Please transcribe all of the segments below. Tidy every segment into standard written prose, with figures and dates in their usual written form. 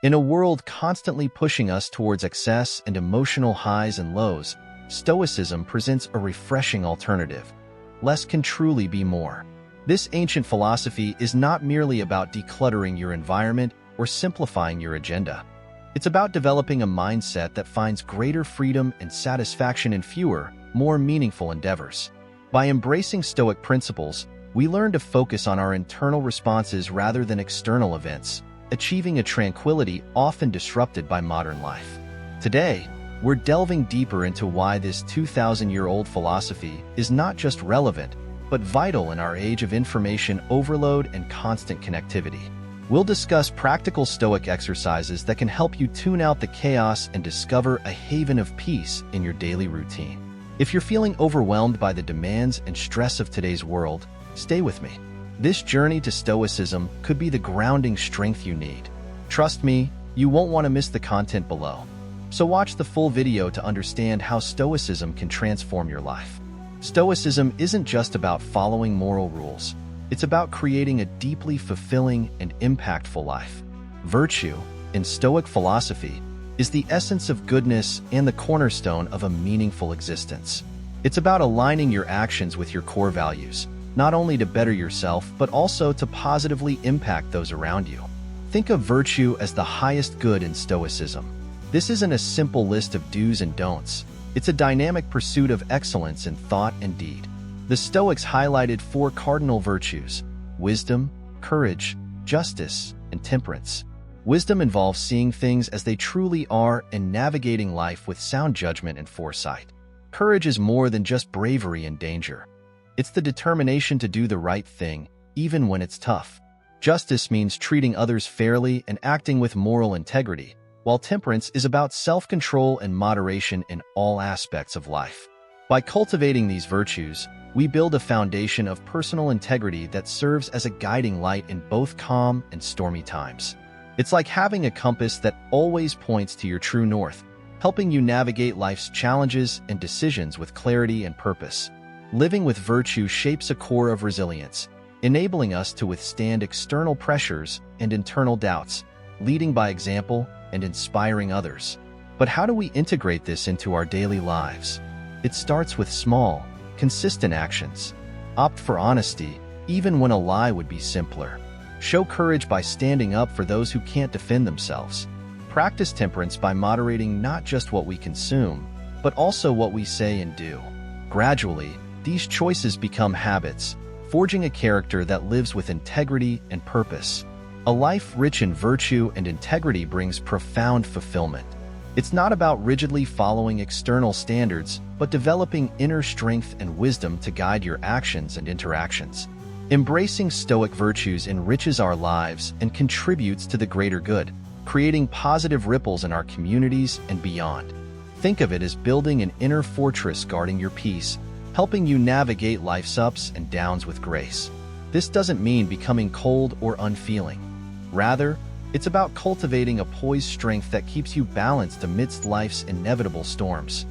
In a world constantly pushing us towards excess and emotional highs and lows, Stoicism presents a refreshing alternative. Less can truly be more. This ancient philosophy is not merely about decluttering your environment or simplifying your agenda. It's about developing a mindset that finds greater freedom and satisfaction in fewer, more meaningful endeavors. By embracing Stoic principles, we learn to focus on our internal responses rather than external events, achieving a tranquility often disrupted by modern life. Today, we're delving deeper into why this 2,000-year-old philosophy is not just relevant, but vital in our age of information overload and constant connectivity. We'll discuss practical Stoic exercises that can help you tune out the chaos and discover a haven of peace in your daily routine. If you're feeling overwhelmed by the demands and stress of today's world, stay with me. This journey to Stoicism could be the grounding strength you need. Trust me, you won't want to miss the content below. So watch the full video to understand how Stoicism can transform your life. Stoicism isn't just about following moral rules. It's about creating a deeply fulfilling and impactful life. Virtue, in Stoic philosophy, is the essence of goodness and the cornerstone of a meaningful existence. It's about aligning your actions with your core values, not only to better yourself, but also to positively impact those around you. Think of virtue as the highest good in Stoicism. This isn't a simple list of do's and don'ts. It's a dynamic pursuit of excellence in thought and deed. The Stoics highlighted 4 cardinal virtues: wisdom, courage, justice, and temperance. Wisdom involves seeing things as they truly are and navigating life with sound judgment and foresight. Courage is more than just bravery in danger. It's the determination to do the right thing, even when it's tough. Justice means treating others fairly and acting with moral integrity, while temperance is about self-control and moderation in all aspects of life. By cultivating these virtues, we build a foundation of personal integrity that serves as a guiding light in both calm and stormy times. It's like having a compass that always points to your true north, helping you navigate life's challenges and decisions with clarity and purpose. Living with virtue shapes a core of resilience, enabling us to withstand external pressures and internal doubts, leading by example and inspiring others. But how do we integrate this into our daily lives? It starts with small, consistent actions. Opt for honesty, even when a lie would be simpler. Show courage by standing up for those who can't defend themselves. Practice temperance by moderating not just what we consume, but also what we say and do. Gradually, these choices become habits, forging a character that lives with integrity and purpose. A life rich in virtue and integrity brings profound fulfillment. It's not about rigidly following external standards, but developing inner strength and wisdom to guide your actions and interactions. Embracing Stoic virtues enriches our lives and contributes to the greater good, creating positive ripples in our communities and beyond. Think of it as building an inner fortress guarding your peace, helping you navigate life's ups and downs with grace. This doesn't mean becoming cold or unfeeling. Rather, it's about cultivating a poised strength that keeps you balanced amidst life's inevitable storms.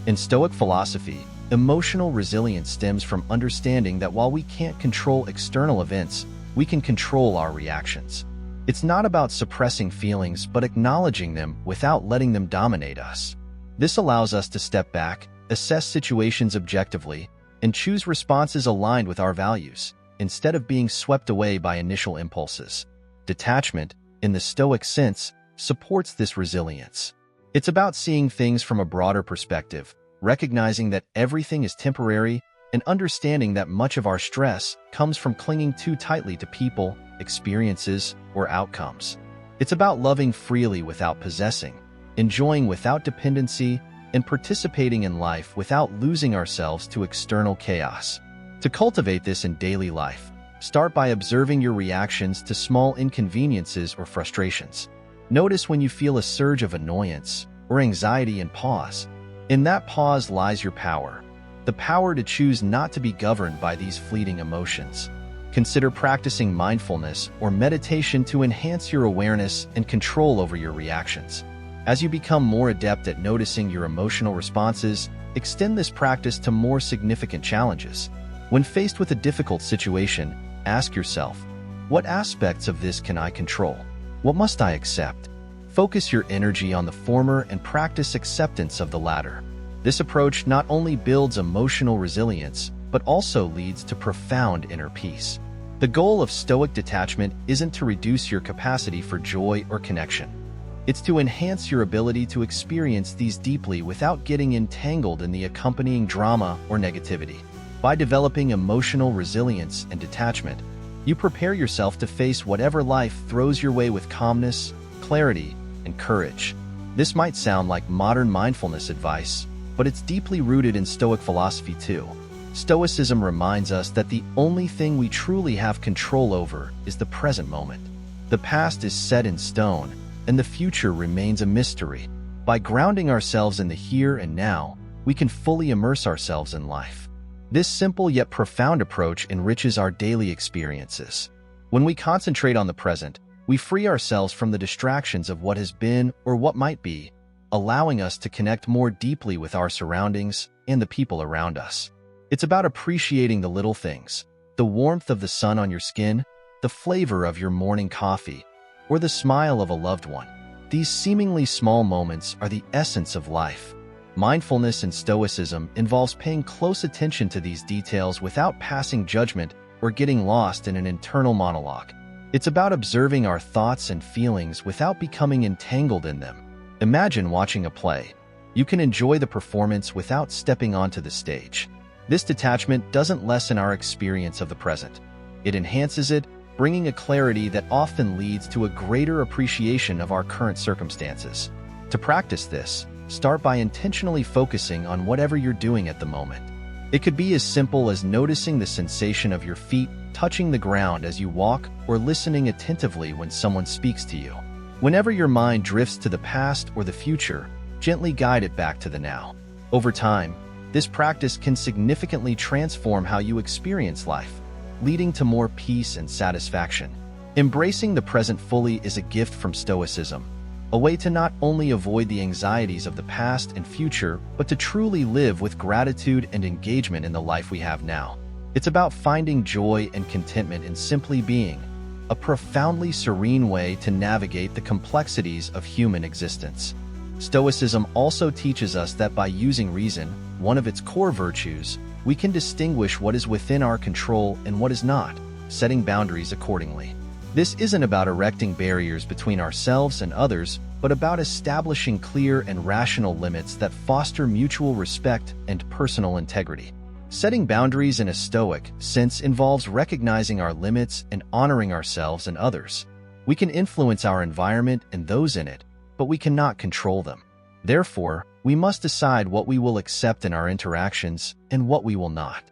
In Stoic philosophy, emotional resilience stems from understanding that while we can't control external events, we can control our reactions. It's not about suppressing feelings, but acknowledging them without letting them dominate us. This allows us to step back, assess situations objectively, and choose responses aligned with our values, instead of being swept away by initial impulses. Detachment, in the Stoic sense, supports this resilience. It's about seeing things from a broader perspective, recognizing that everything is temporary, and understanding that much of our stress comes from clinging too tightly to people, experiences, or outcomes. It's about loving freely without possessing, enjoying without dependency, and participating in life without losing ourselves to external chaos. To cultivate this in daily life, start by observing your reactions to small inconveniences or frustrations. Notice when you feel a surge of annoyance or anxiety and pause. In that pause lies your power, the power to choose not to be governed by these fleeting emotions. Consider practicing mindfulness or meditation to enhance your awareness and control over your reactions. As you become more adept at noticing your emotional responses, extend this practice to more significant challenges. When faced with a difficult situation, ask yourself, what aspects of this can I control? What must I accept? Focus your energy on the former and practice acceptance of the latter. This approach not only builds emotional resilience, but also leads to profound inner peace. The goal of Stoic detachment isn't to reduce your capacity for joy or connection. It's to enhance your ability to experience these deeply without getting entangled in the accompanying drama or negativity. By developing emotional resilience and detachment, you prepare yourself to face whatever life throws your way with calmness, clarity, and courage. This might sound like modern mindfulness advice, but it's deeply rooted in Stoic philosophy too. Stoicism reminds us that the only thing we truly have control over is the present moment. The past is set in stone, and the future remains a mystery. By grounding ourselves in the here and now, we can fully immerse ourselves in life. This simple yet profound approach enriches our daily experiences. When we concentrate on the present, we free ourselves from the distractions of what has been or what might be, allowing us to connect more deeply with our surroundings and the people around us. It's about appreciating the little things, the warmth of the sun on your skin, the flavor of your morning coffee, or the smile of a loved one. These seemingly small moments are the essence of life. Mindfulness in Stoicism involves paying close attention to these details without passing judgment or getting lost in an internal monologue. It's about observing our thoughts and feelings without becoming entangled in them. Imagine watching a play. You can enjoy the performance without stepping onto the stage. This detachment doesn't lessen our experience of the present. It enhances it, bringing a clarity that often leads to a greater appreciation of our current circumstances. To practice this, start by intentionally focusing on whatever you're doing at the moment. It could be as simple as noticing the sensation of your feet touching the ground as you walk or listening attentively when someone speaks to you. Whenever your mind drifts to the past or the future, gently guide it back to the now. Over time, this practice can significantly transform how you experience life, leading to more peace and satisfaction. Embracing the present fully is a gift from Stoicism, a way to not only avoid the anxieties of the past and future, but to truly live with gratitude and engagement in the life we have now. It's about finding joy and contentment in simply being, a profoundly serene way to navigate the complexities of human existence. Stoicism also teaches us that by using reason, one of its core virtues, we can distinguish what is within our control and what is not, setting boundaries accordingly. This isn't about erecting barriers between ourselves and others, but about establishing clear and rational limits that foster mutual respect and personal integrity. Setting boundaries in a Stoic sense involves recognizing our limits and honoring ourselves and others. We can influence our environment and those in it, but we cannot control them. Therefore, we must decide what we will accept in our interactions and what we will not.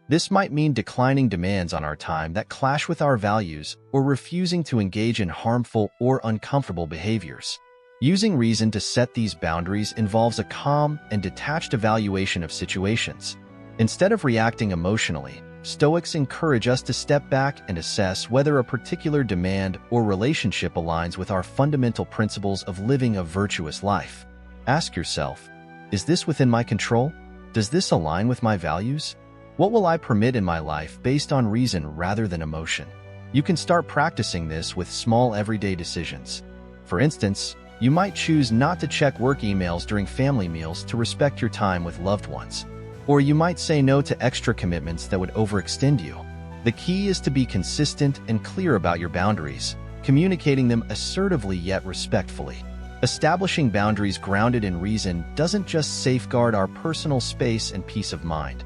This might mean declining demands on our time that clash with our values or refusing to engage in harmful or uncomfortable behaviors. Using reason to set these boundaries involves a calm and detached evaluation of situations. Instead of reacting emotionally, Stoics encourage us to step back and assess whether a particular demand or relationship aligns with our fundamental principles of living a virtuous life. Ask yourself, is this within my control? Does this align with my values? What will I permit in my life based on reason rather than emotion? You can start practicing this with small everyday decisions. For instance, you might choose not to check work emails during family meals to respect your time with loved ones. Or you might say no to extra commitments that would overextend you. The key is to be consistent and clear about your boundaries, communicating them assertively yet respectfully. Establishing boundaries grounded in reason doesn't just safeguard our personal space and peace of mind.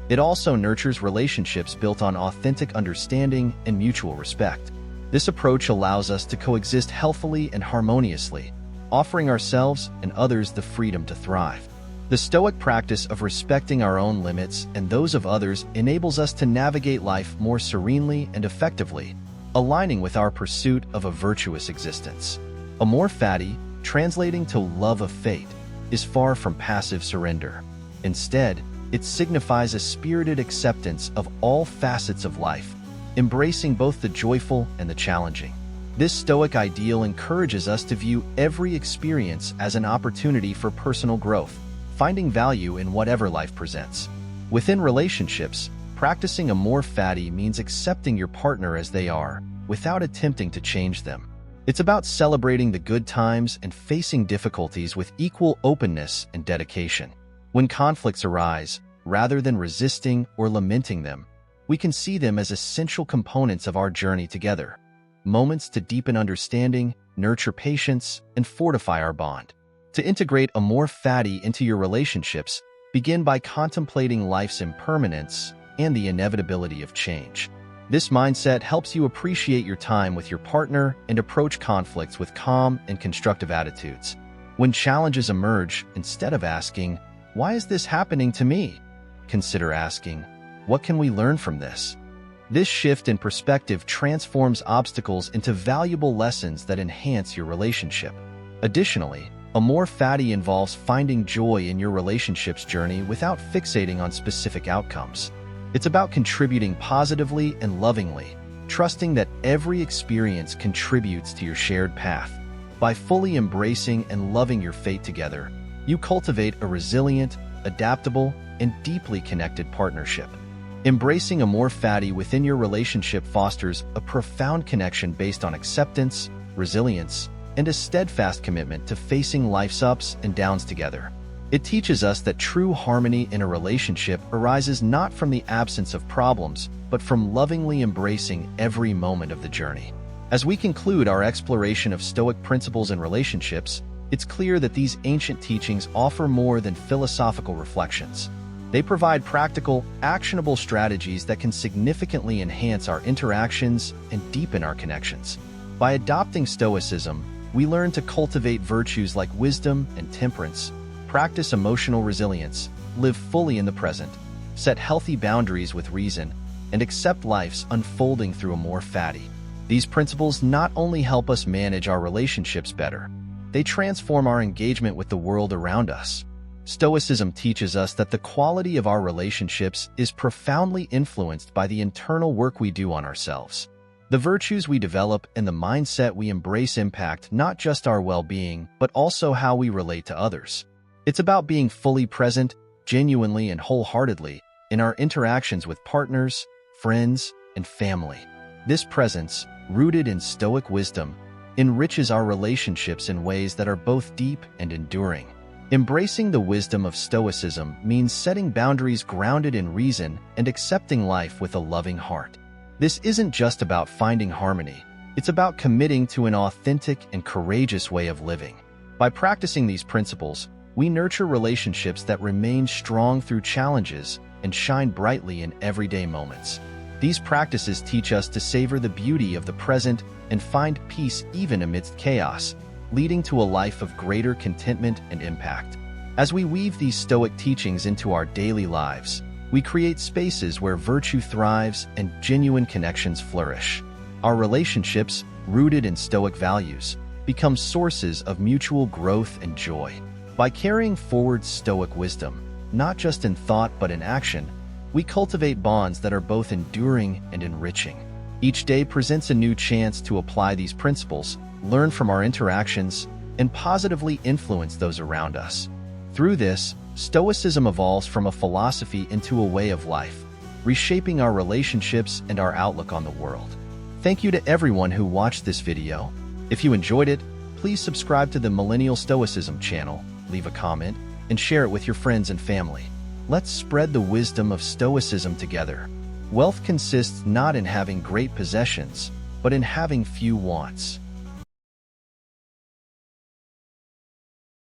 It also nurtures relationships built on authentic understanding and mutual respect. This approach allows us to coexist healthily and harmoniously, offering ourselves and others the freedom to thrive. The Stoic practice of respecting our own limits and those of others enables us to navigate life more serenely and effectively, aligning with our pursuit of a virtuous existence. Amor fati, translating to love of fate, is far from passive surrender. Instead, it signifies a spirited acceptance of all facets of life, embracing both the joyful and the challenging. This Stoic ideal encourages us to view every experience as an opportunity for personal growth, finding value in whatever life presents. Within relationships, practicing amor fati means accepting your partner as they are, without attempting to change them. It's about celebrating the good times and facing difficulties with equal openness and dedication. When conflicts arise, rather than resisting or lamenting them, we can see them as essential components of our journey together, moments to deepen understanding, nurture patience, and fortify our bond. To integrate amor fati into your relationships, begin by contemplating life's impermanence and the inevitability of change. This mindset helps you appreciate your time with your partner and approach conflicts with calm and constructive attitudes. When challenges emerge, instead of asking, "Why is this happening to me?" consider asking, "What can we learn from this?" This shift in perspective transforms obstacles into valuable lessons that enhance your relationship. Additionally, amor fati involves finding joy in your relationship's journey without fixating on specific outcomes. It's about contributing positively and lovingly, trusting that every experience contributes to your shared path. By fully embracing and loving your fate together, you cultivate a resilient, adaptable, and deeply connected partnership. Embracing amor fati within your relationship fosters a profound connection based on acceptance, resilience, and a steadfast commitment to facing life's ups and downs together. It teaches us that true harmony in a relationship arises not from the absence of problems, but from lovingly embracing every moment of the journey. As we conclude our exploration of Stoic principles in relationships, it's clear that these ancient teachings offer more than philosophical reflections. They provide practical, actionable strategies that can significantly enhance our interactions and deepen our connections. By adopting Stoicism, we learn to cultivate virtues like wisdom and temperance, practice emotional resilience, live fully in the present, set healthy boundaries with reason, and accept life's unfolding through amor fati. These principles not only help us manage our relationships better, they transform our engagement with the world around us. Stoicism teaches us that the quality of our relationships is profoundly influenced by the internal work we do on ourselves. The virtues we develop and the mindset we embrace impact not just our well-being, but also how we relate to others. It's about being fully present, genuinely and wholeheartedly, in our interactions with partners, friends, and family. This presence, rooted in Stoic wisdom, enriches our relationships in ways that are both deep and enduring. Embracing the wisdom of Stoicism means setting boundaries grounded in reason and accepting life with a loving heart. This isn't just about finding harmony, it's about committing to an authentic and courageous way of living. By practicing these principles, we nurture relationships that remain strong through challenges and shine brightly in everyday moments. These practices teach us to savor the beauty of the present and find peace even amidst chaos, leading to a life of greater contentment and impact. As we weave these Stoic teachings into our daily lives, we create spaces where virtue thrives and genuine connections flourish. Our relationships, rooted in Stoic values, become sources of mutual growth and joy. By carrying forward Stoic wisdom, not just in thought but in action, we cultivate bonds that are both enduring and enriching. Each day presents a new chance to apply these principles, learn from our interactions, and positively influence those around us. Through this, Stoicism evolves from a philosophy into a way of life, reshaping our relationships and our outlook on the world. Thank you to everyone who watched this video. If you enjoyed it, please subscribe to the Millennial Stoicism channel, leave a comment, and share it with your friends and family. Let's spread the wisdom of Stoicism together. Wealth consists not in having great possessions, but in having few wants.